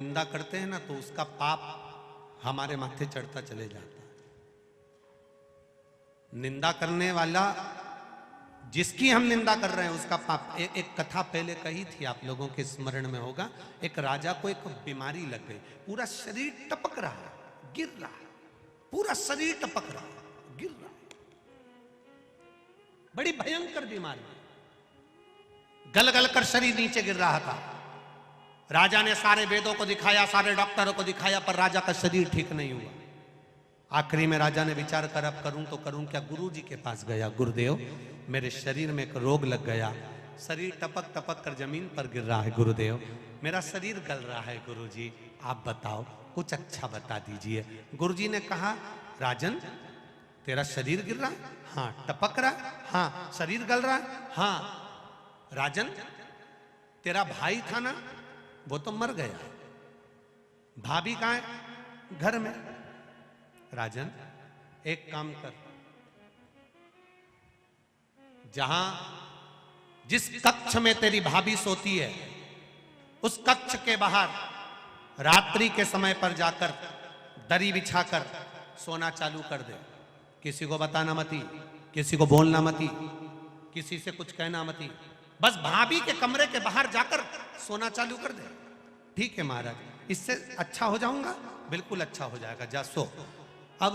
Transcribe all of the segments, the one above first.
निंदा करते हैं ना तो उसका पाप हमारे माथे चढ़ता चले जाता है। निंदा करने वाला जिसकी हम निंदा कर रहे हैं उसका पाप। एक कथा पहले कही थी, आप लोगों के स्मरण में होगा। एक राजा को एक बीमारी लग गई, पूरा शरीर टपक रहा, गिर रहा, पूरा शरीर टपक रहा, गिर रहा, बड़ी भयंकर बीमारी, गल गल कर शरीर नीचे गिर रहा था। राजा ने सारे वेदों को दिखाया, सारे डॉक्टरों को दिखाया, पर राजा का शरीर ठीक नहीं हुआ। आखिरी में राजा ने विचार कर अब करूं तो करूं क्या। गुरु जी के पास गया, गुरुदेव मेरे शरीर में एक रोग लग गया, शरीर टपक टपक कर जमीन पर गिर रहा है। गुरुदेव मेरा शरीर गल रहा है, गुरु जी आप बताओ, कुछ अच्छा बता दीजिए। गुरु जी ने कहा, राजन तेरा शरीर गिर रहा है? हाँ। टपक रहा है? हाँ। शरीर गल रहा है? हाँ। राजन तेरा भाई था ना, वो तो मर गया, भाभी कहाँ है? घर में। राजन एक काम कर, जहां जिस कक्ष में तेरी भाभी सोती है उस कक्ष के बाहर रात्रि के समय पर जाकर दरी बिछाकर सोना चालू कर दे। किसी को बताना मती, किसी को बोलना मती, किसी से कुछ कहना मती, बस भाभी के कमरे के बाहर जाकर सोना चालू कर दे। ठीक है महाराज, इससे अच्छा हो जाऊंगा? बिल्कुल अच्छा हो जाएगा, जा सो। अब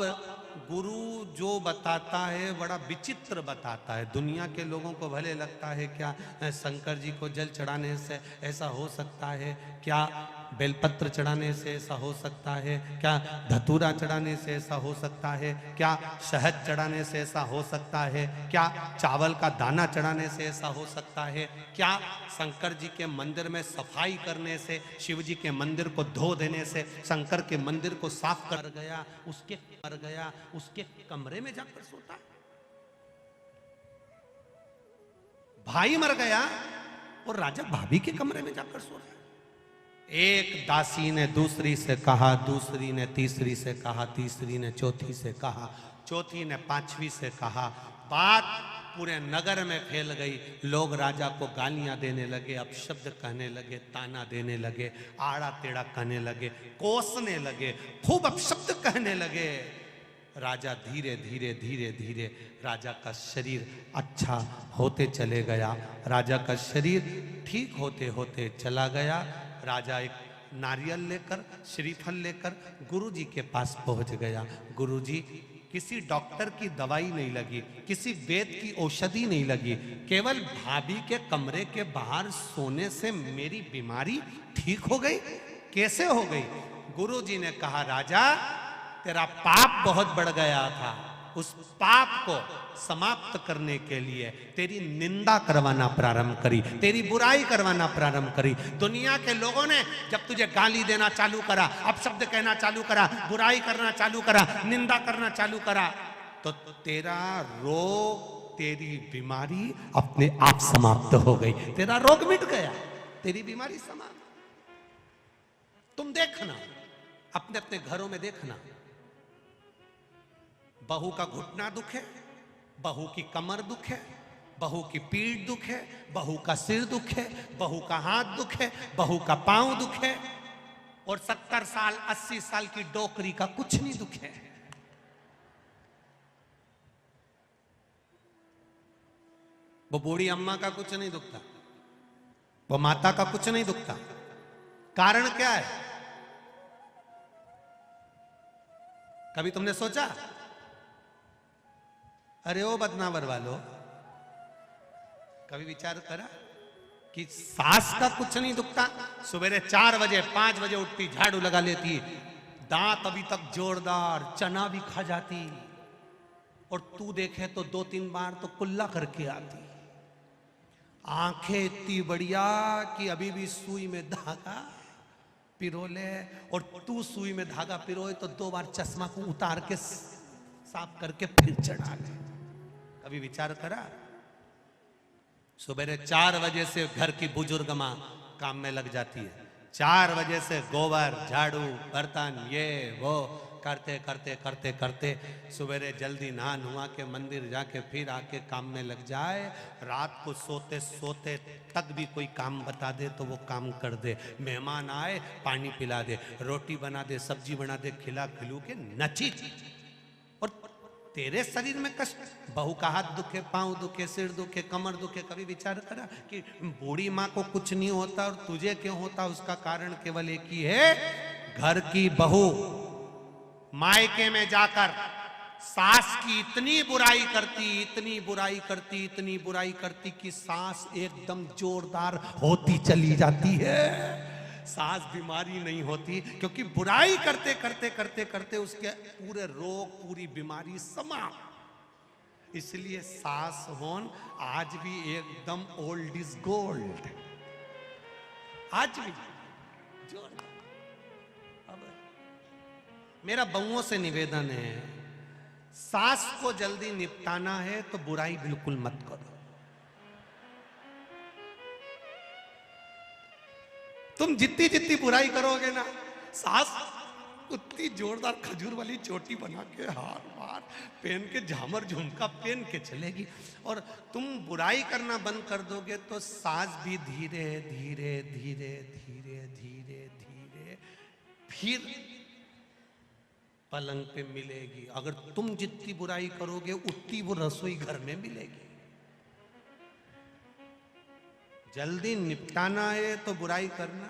गुरु जो बताता है बड़ा विचित्र बताता है। दुनिया के लोगों को भले लगता है क्या शंकर जी को जल चढ़ाने से ऐसा हो सकता है, क्या बेलपत्र चढ़ाने से ऐसा हो सकता है, क्या धतूरा चढ़ाने से ऐसा हो सकता है, क्या शहद चढ़ाने से ऐसा हो सकता है, क्या चावल का दाना चढ़ाने से ऐसा हो सकता है, क्या शंकर जी के मंदिर में सफाई करने से, शिव जी के मंदिर को धो देने से शंकर के मंदिर को साफ कर गया, उसके कमरे में जाकर सोता है। भाई मर गया और राजा भाभी के कमरे में जाकर सो रहा है। एक दासी ने दूसरी से कहा, दूसरी ने तीसरी से कहा, तीसरी ने चौथी से कहा, चौथी ने पांचवी से कहा। बात पूरे नगर में फैल गई। लोग राजा को गालियां देने लगे, अपशब्द कहने लगे, ताना देने लगे, आड़ा टेढ़ा कहने लगे, कोसने लगे, खूब अपशब्द कहने लगे। राजा धीरे धीरे धीरे धीरे राजा का शरीर अच्छा होते चले गया, राजा का शरीर ठीक होते होते चला गया। राजा एक नारियल लेकर, श्रीफल लेकर गुरुजी के पास पहुंच गया। गुरुजी किसी डॉक्टर की दवाई नहीं लगी, किसी वेद की औषधि नहीं लगी, केवल भाभी के कमरे के बाहर सोने से मेरी बीमारी ठीक हो गई। कैसे हो गई? गुरुजी ने कहा, राजा तेरा पाप बहुत बढ़ गया था, उस पाप को समाप्त करने के लिए तेरी निंदा करवाना प्रारंभ करी, तेरी बुराई करवाना प्रारंभ करी। दुनिया के लोगों ने जब तुझे गाली देना चालू करा, अपशब्द कहना चालू करा, बुराई करना चालू करा, निंदा करना चालू करा, तो तेरा रोग, तेरी बीमारी अपने आप समाप्त हो गई। तेरा रोग मिट गया, तेरी बीमारी समाप्त। तुम देखना, अपने अपने घरों में देखना, बहू का घुटना दुख है, बहू की कमर दुख है, बहू की पीठ दुख है, बहू का सिर दुख है, बहू का हाथ दुख है, बहू का पांव दुख है, और 70 साल 80 साल की डोकरी का कुछ नहीं दुख है। वो बूढ़ी अम्मा का कुछ नहीं दुखता, वो माता का कुछ नहीं दुखता। कारण क्या है? कभी तुमने सोचा? अरे ओ बदनावर वालों, कभी विचार करा कि सास का कुछ नहीं दुखता? सवेरे 4 बजे 5 बजे उठती, झाड़ू लगा लेती, दांत अभी तक जोरदार, चना भी खा जाती, और तू देखे तो 2-3 बार तो कुल्ला करके आती, आंखें इतनी बढ़िया कि अभी भी सुई में धागा पिरो ले, और तू सुई में धागा पिरोए तो 2 बार चश्मा को उतार के साफ करके फिर चढ़ा ले। कभी विचार करा? सुबह 4 बजे से घर की बुजुर्ग मां काम में लग जाती है, 4 बजे से गोबर, झाड़ू, बर्तन, ये वो करते करते करते करते सवेरे जल्दी नहा नुहा के मंदिर जाके फिर आके काम में लग जाए, रात को सोते सोते तक भी कोई काम बता दे तो वो काम कर दे, मेहमान आए पानी पिला दे, रोटी बना दे, सब्जी बना दे, खिला खिलू के नची। और तेरे शरीर में कष्ट, बहू का हाथ दुखे, पांव दुखे, सिर दुखे, कमर दुखे, कभी विचार करा कि बूढ़ी माँ को कुछ नहीं होता और तुझे क्यों होता? उसका कारण केवल एक ही है, घर की बहू मायके में जाकर सास की इतनी बुराई करती, इतनी बुराई करती, इतनी बुराई करती कि सास एकदम जोरदार होती चली जाती है। सास बीमारी नहीं होती क्योंकि बुराई करते करते करते करते उसके पूरे रोग, पूरी बीमारी समाप्त। इसलिए सास होन आज भी एकदम ओल्ड इज गोल्ड, आज भी जोरदार। अब मेरा बहुओं से निवेदन है, सास को जल्दी निपटाना है तो बुराई बिल्कुल मत करो। तुम जितनी जितनी बुराई करोगे ना, सास उतनी जोरदार खजूर वाली चोटी बना के, हार वार पहन के, झामर झुमका पहन के चलेगी। और तुम बुराई करना बंद कर दोगे तो सास भी धीरे धीरे धीरे धीरे धीरे धीरे फिर पलंग पे मिलेगी। अगर तुम जितनी बुराई करोगे उतनी वो रसोई घर में मिलेगी। जल्दी निपटाना है तो बुराई करना,